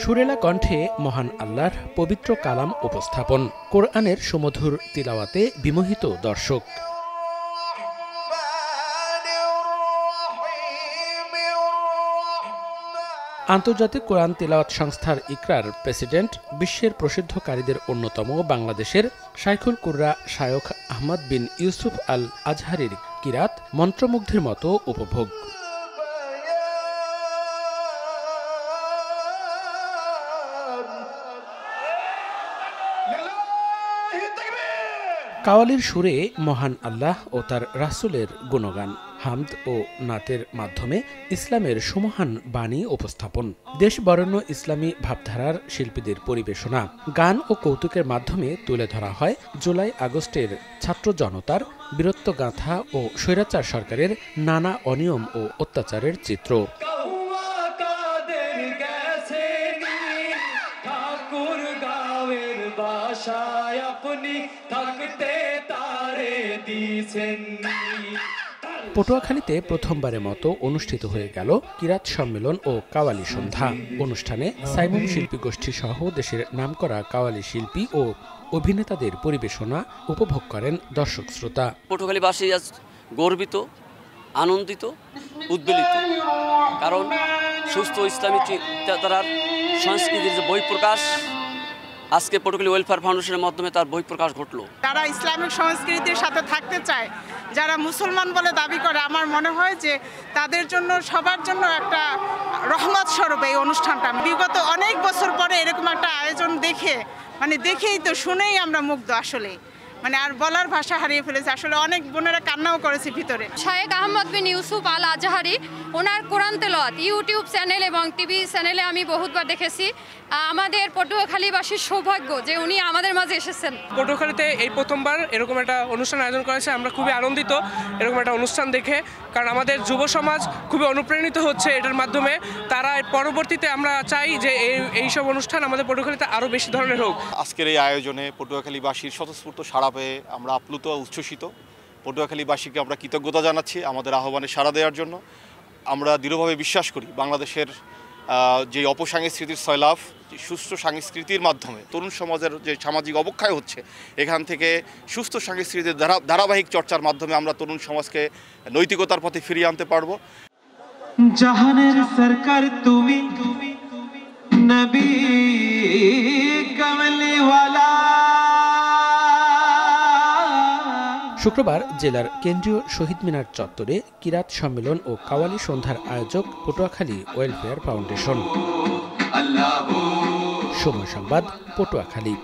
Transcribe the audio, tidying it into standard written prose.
সুরেলা কণ্ঠে মহান আল্লাহর পবিত্র কালাম উপস্থাপন, কোরআনের সুমধুর তিলাওয়াতে বিমোহিত দর্শক। আন্তর্জাতিক কোরআন তিলাওয়াত সংস্থার ইকরার প্রেসিডেন্ট, বিশ্বের প্রসিদ্ধ কারীদের অন্যতম বাংলাদেশের শাইখুল কুররা শায়খ আহমদ বিন ইউসুফ আল আজহারির কিরাত মন্ত্রমুগ্ধের মতো উপভোগ। কাওয়ালির সুরে মহান আল্লাহ ও তার রাসূলের গুণগান, হামদ ও নাতের মাধ্যমে ইসলামের সুমহান বাণী উপস্থাপন, দেশ বরেণ্য ইসলামী ভাবধারার শিল্পীদের পরিবেশনা, গান ও কৌতুকের মাধ্যমে তুলে ধরা হয় জুলাই আগস্টের ছাত্র জনতার বীরত্বগাথা ও স্বৈরাচার সরকারের নানা অনিয়ম ও অত্যাচারের চিত্র। পটুয়াখালীতে প্রথমবারের মতো অনুষ্ঠিত হয়ে গেল কিরাত সম্মেলন ও কাওয়ালি সন্ধ্যা। অনুষ্ঠানে সাইমুম শিল্পী গোষ্ঠী সহ দেশের নামকরা কাওয়ালি শিল্পী ও অভিনেতাদের পরিবেশনা উপভোগ করেন দর্শক শ্রোতা। পটুয়াখালীবাসী আজ গর্বিত, আনন্দিত, উদ্বেলিত, কারণ সুস্থ ইসলামী চিন্তাধারার সংস্কৃতির যে বহিঃপ্রকাশ আজকে পটুয়াখালী ওয়েলফেয়ার ফাউন্ডেশনের মাধ্যমে তার বহিঃপ্রকাশ ঘটল। তারা ইসলামিক সংস্কৃতির সাথে থাকতে চায়, যারা মুসলমান বলে দাবি করে, আমার মনে হয় যে তাদের জন্য সবার জন্য একটা রহমত স্বরূপ এই অনুষ্ঠানটা। বিগত অনেক বছর পরে এরকম একটা আয়োজন দেখেই তো শুনেই আমরা মুগ্ধ, আসলে আর বলার ভাষা হারিয়ে ফেলেছে। আসলে অনেক বোনেরা কান্নাও করেছে ভিতরে। শায়খ আহমদ বিন ইউসুফ আল আজহারি, ওনার কোরআন তেলাওয়াত ইউটিউব চ্যানেল এবং টিভি চ্যানেলে আমি বহুতবার দেখেছি। আমাদের পটুয়াখালীবাসীর সৌভাগ্য যে উনি আমাদের মাঝে এসেছেন। পটুয়াখালীতে এই প্রথমবার এরকম একটা অনুষ্ঠান আয়োজন করেছে, আমরা খুবই আনন্দিত এরকম একটা অনুষ্ঠান দেখে, কারণ আমাদের যুব সমাজ খুবই অনুপ্রাণিত হচ্ছে এটার মাধ্যমে। তারা পরবর্তীতে আমরা চাই যে এইসব অনুষ্ঠান আমাদের পটুয়াখালীতে আরও বেশি ধরনের হোক। আজকের এই আয়োজনে পটুয়াখালীবাসীর স্বতঃস্ফূর্ত সাড়া পেয়ে আমরা আপ্লুত, উচ্ছ্বসিত। পটুয়াখালীবাসীকে আমরা কৃতজ্ঞতা জানাচ্ছি আমাদের আহ্বানে সাড়া দেওয়ার জন্য। আমরা দৃঢ়ভাবে বিশ্বাস করি বাংলাদেশের যে অপসংস্কৃতির সয়লাভ, যে সুস্থ সংস্কৃতির মাধ্যমে তরুণ সমাজের যে সামাজিক অবক্ষয় হচ্ছে, এখান থেকে সুস্থ সংস্কৃতির ধারাবাহিক চর্চার মাধ্যমে আমরা তরুণ সমাজকে নৈতিকতার পথে ফিরিয়ে আনতে পারবো। জাহানের সরকার তুমি, নবী কমলিওয়ালা। শুক্রবার জেলার কেন্দ্রীয় শহীদ মিনার চত্বরে কিরাত সম্মেলন ও কাওয়ালি সন্ধ্যার আয়োজক পটুয়াখালী ওয়েলফেয়ার ফাউন্ডেশন। সময় সংবাদ, পটুয়াখালী।